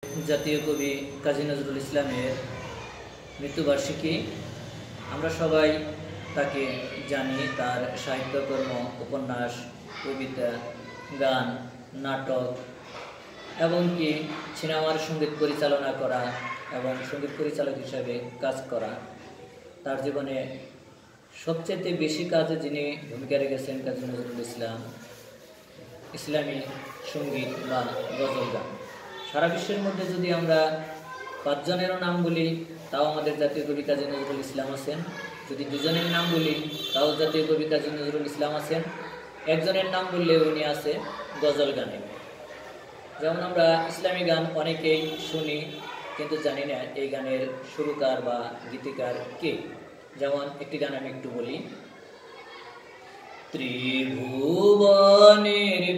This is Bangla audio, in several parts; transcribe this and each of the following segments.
জাতীয় কবি কাজী নজরুল ইসলামের মৃত্যুবার্ষিকী। আমরা সবাই তাকে জানি তার সাহিত্যকর্ম, উপন্যাস, কবিতা, গান, নাটক এবং কি সিনেমার সঙ্গীত পরিচালনা করা এবং সঙ্গীত পরিচালক হিসাবে কাজ করা। তার জীবনে সবচেয়ে বেশি কাজে যিনি ভূমিকা রেখেছেন কাজী নজরুল ইসলাম ইসলামী সঙ্গীত বা গজল গান। সারা বিশ্বের মধ্যে যদি আমরা 5 জনেরও নাম বলি তাও আমাদের জাতীয় কবি কাজী নজরুল ইসলাম আছেন। যদি 2 জনের নাম বলি তাও জাতীয় কবি কাজী নজরুল ইসলাম আছেন। 1 জনের নাম বললে উনি আছে গজল গানে। যেমন আমরা ইসলামী গান অনেকেই শুনি কিন্তু জানি না এই গানের সুরকার বা গীতিকার কে। যেমন একটি গান আমি একটু বলি। ত্রিভুবনের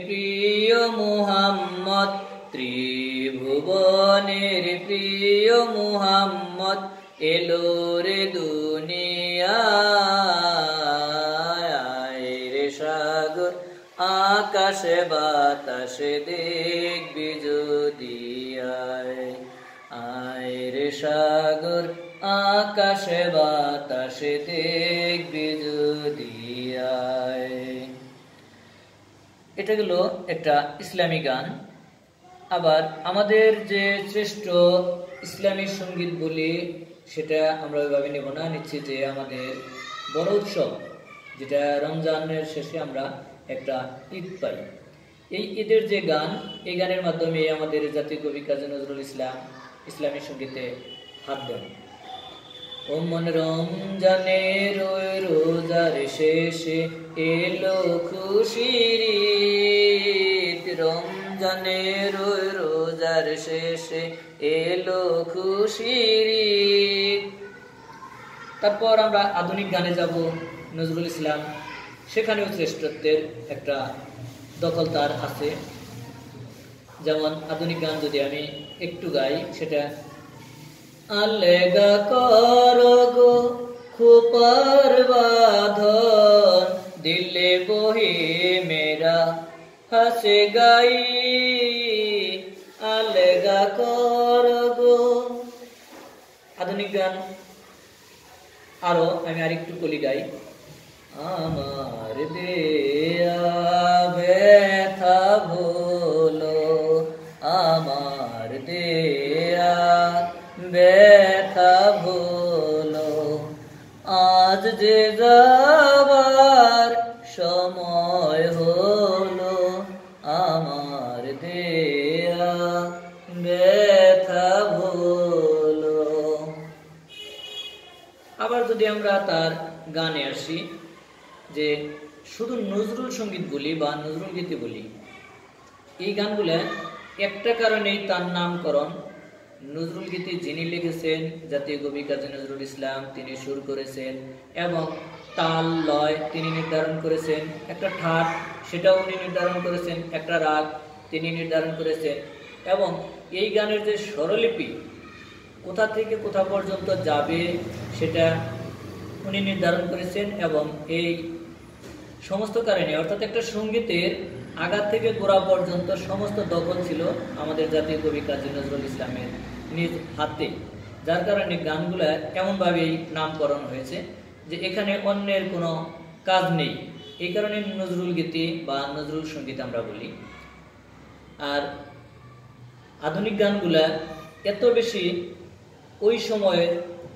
প্রিয় মুহাম্মদ, ত্রিভুবনের প্রিয় মুহাম্মদ, এলো রে দুনিয়ায় রে সাগর আকাশে বাতাসে দেখবি যদি আয় রে সাগর আকাশে বাতাসে দেখবি যদি আয়। এটা গেল একটা ইসলামী গান। আবার আমাদের যে শ্রেষ্ঠ ইসলামী সঙ্গীত বলি সেটা আমরা ওইভাবে নেব না, নিচ্ছি যে আমাদের বড় উৎসব যেটা রমজানের শেষে আমরা একটা ঈদ পাই। এই ঈদের যে গান, এই গানের মাধ্যমে আমাদের জাতীয় কবি কাজী নজরুল ইসলাম ইসলামী সঙ্গীতে হাত দেন। ও মন রমজানের রোজার শেষে এলো খুশির ঈদ, রমজানের রোজার শেষে এলো খুশির ঈদ। তারপর আমরা আধুনিক গানে যাব। নজরুল ইসলাম সেখানেও শ্রেষ্ঠত্বের একটা দখল তার আছে। যেমন আধুনিক গান যদি আমি একটু গাই, সেটা আলেগা করগো খুপার বাঁধন, দিলে বহি মেরা হাসে গাই, আলেগা করগো। আধুনিক গান আরো আমি আরেকটু কলি গাই। আমার দেয়া ব্যথা ভুলো, আমার দেয়া ব্যথা ভুলো, আজ যে যাবার সময় হলো, আমার দেয়া ব্যথা ভুলো। আবার যদি আমরা তার গানে আসি, যে শুধু নজরুল সঙ্গীত বলি বা নজরুল গীতি বলি, এই গানগুলা একটা কারণেই তার নামকরণ। নজরুল গীতি যিনি লিখেছেন জাতীয় কবি কাজী নজরুল ইসলাম, তিনি সুর করেছেন এবং তাল লয় তিনি নির্ধারণ করেছেন, একটা ঠাট সেটাও উনি নির্ধারণ করেছেন, একটা রাগ তিনি নির্ধারণ করেছেন এবং এই গানের যে স্বরলিপি কোথা থেকে কোথা পর্যন্ত যাবে সেটা উনি নির্ধারণ করেছেন। এবং এই সমস্ত কারণে অর্থাৎ একটা সঙ্গীতের আগার থেকে গোড়া পর্যন্ত সমস্ত দখল ছিল আমাদের জাতীয় কবি কাজী নজরুল ইসলামের নিজ হাতে, যার কারণে গানগুলা এমনভাবেই নামকরণ হয়েছে যে এখানে অন্যের কোনো কাজ নেই। এই কারণে নজরুল গীতি বা নজরুল সঙ্গীত আমরা বলি। আর আধুনিক গানগুলা এত বেশি ওই সময়ের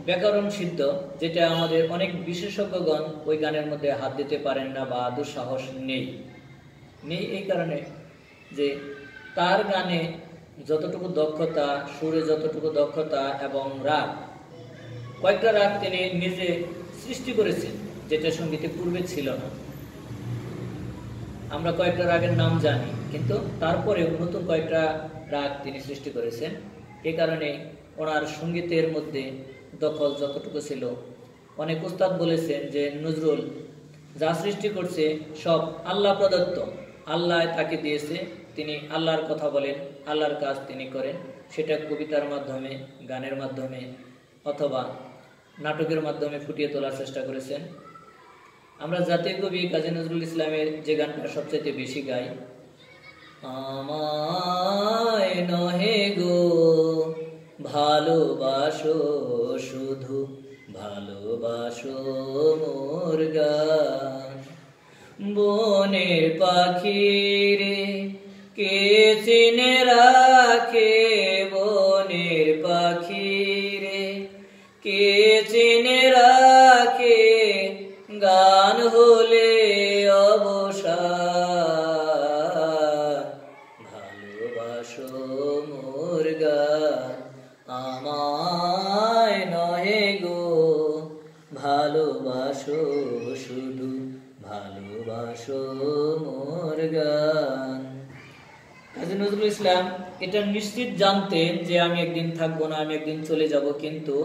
ব্যাকরণ সিদ্ধ, যেটা আমাদের অনেক বিশেষজ্ঞগণ ওই গানের মধ্যে হাত দিতে পারেন না বা দুঃসাহস নেই। এই কারণে যে তার গানে যতটুকু দক্ষতা, সুরে যতটুকু দক্ষতা এবং রাগ, কয়েকটা রাগ তিনি নিজে সৃষ্টি করেছেন যেটা সঙ্গীতে পূর্বে ছিল না। আমরা কয়েকটা রাগের নাম জানি কিন্তু তারপরেও নতুন কয়েকটা রাগ তিনি সৃষ্টি করেছেন। এই কারণে ওনার সঙ্গীতের মধ্যে দখল যতটুকু ছিল, অনেক উস্তাদ বলেছেন যে নজরুল যা সৃষ্টি করছে সব আল্লাহ প্রদত্ত, আল্লাহ তাকে দিয়েছে, তিনি আল্লাহর কথা বলেন, আল্লাহর কাজ তিনি করেন, সেটা কবিতার মাধ্যমে, গানের মাধ্যমে অথবা নাটকের মাধ্যমে ফুটিয়ে তোলার চেষ্টা করেছেন। আমরা জাতীয় কবি কাজী নজরুল ইসলামের যে গানটা সবচেয়ে বেশি গাই, আমায় নহে গো ভালোবাসো, শুধু ভালোবাসো মোর গান। বনের পাখি রে কে চিনে রাখে, বনের পাখি রে কে চিনে রাখে, গান হলে অবসান। ভালোবাসো মোর গান, আমায় নহে গো ভালোবাসো, শুধু ভালোবাসো মোর গান। কাজী নজরুল ইসলাম এটা নিশ্চিত জানতেন যে আমি একদিন থাকবো না, আমি একদিন চলে যাব, কিন্তু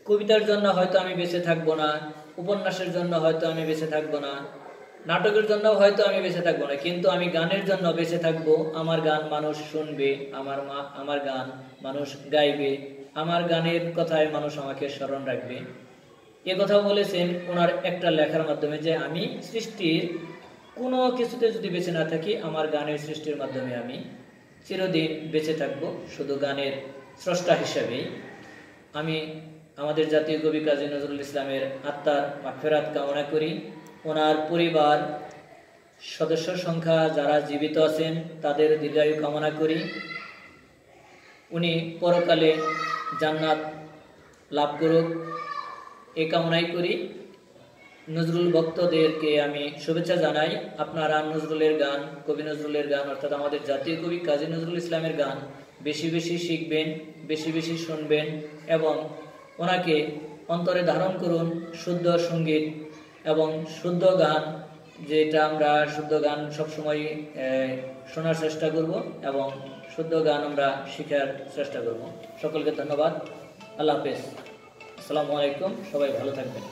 কবিতার জন্য হয়তো আমি বেঁচে থাকবো না, উপন্যাসের জন্য হয়তো আমি বেঁচে থাকবো না, নাটকের জন্য হয়তো আমি বেঁচে থাকবো না, কিন্তু আমি গানের জন্য বেঁচে থাকবো। আমার গান মানুষ শুনবে, আমার গান মানুষ গাইবে, আমার গানের কথায় মানুষ আমাকে স্মরণ রাখবে। এ কথাও বলেছেন ওনার একটা লেখার মাধ্যমে যে আমি সৃষ্টির কোনো কিছুতে যদি বেঁচে না থাকি, আমার গানের সৃষ্টির মাধ্যমে আমি চিরদিন বেঁচে থাকবো, শুধু গানের স্রষ্টা হিসেবেই। আমি আমাদের জাতীয় কবি কাজী নজরুল ইসলামের আত্মার মাগফিরাত কামনা করি। ওনার পরিবার সদস্য সংখ্যা যারা জীবিত আছেন তাদের দীর্ঘায়ু কামনা করি। উনি পরকালে জান্নাত লাভ করুক এ কামনাই করি। নজরুল ভক্তদেরকে আমি শুভেচ্ছা জানাই। আপনারা নজরুলের গান, কবি নজরুলের গান অর্থাৎ আমাদের জাতীয় কবি কাজী নজরুল ইসলামের গান বেশি বেশি শিখবেন, বেশি বেশি শুনবেন এবং ওনাকে অন্তরে ধারণ করুন। শুদ্ধ সঙ্গীত এবং শুদ্ধ গান, যেটা আমরা শুদ্ধ গান সবসময় শোনার চেষ্টা করব এবং শুদ্ধ গান আমরা শেখার চেষ্টা করব। সকলকে ধন্যবাদ। আল্লাহ হাফেজ। আসসালামু আলাইকুম। সবাই ভালো থাকবেন।